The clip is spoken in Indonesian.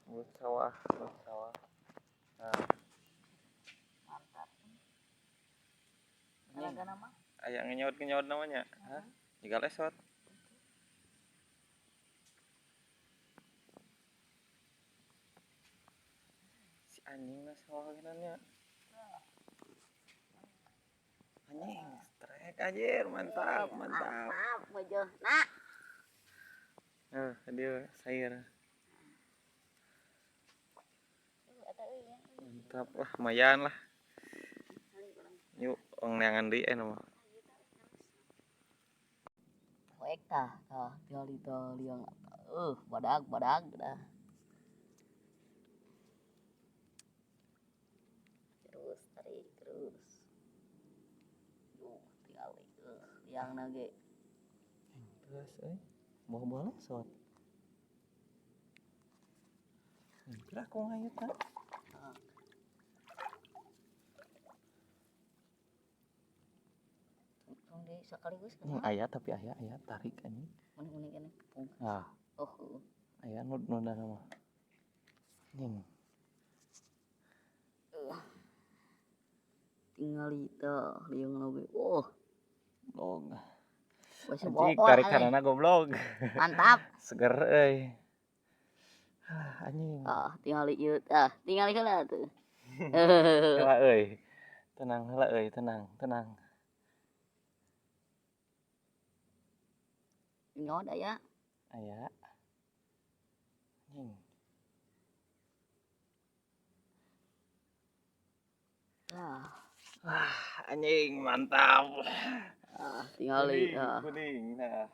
Buat sawah, buat sawah. Nah, Mantap. ini Ada nama? ayam ngenyot namanya. Hah? Jika lesot. Si anjing lah sawah genannya. Anjing, strike anjir, mantap, mantap. Mantap, bojo. Nah. Dia sayur. Mantap lah, lumayan lah. Yuk, ngangan di nama. Poek tah, tali yang badag dah. Terus tarik terus. Tiali yang nage. Terus boleh sot. Kira aku ngayut kan? Di sekaligus Yang ayat tapi ayat tarik anjing. Mending kene. Ah. Oh. Ayat nunda nama. Anjing. Tinggal itu liang lagi. Oh. Blog. Anjing Tarik kanana goblok. Mantap. Seger euy. Anjing. Tinggal ieu tinggal heula tuh. Heula euy. Tenang heula euy, tenang. Nyod aya. Aya. Anjing. Anjing mantap. Tinggal kuning. Nah.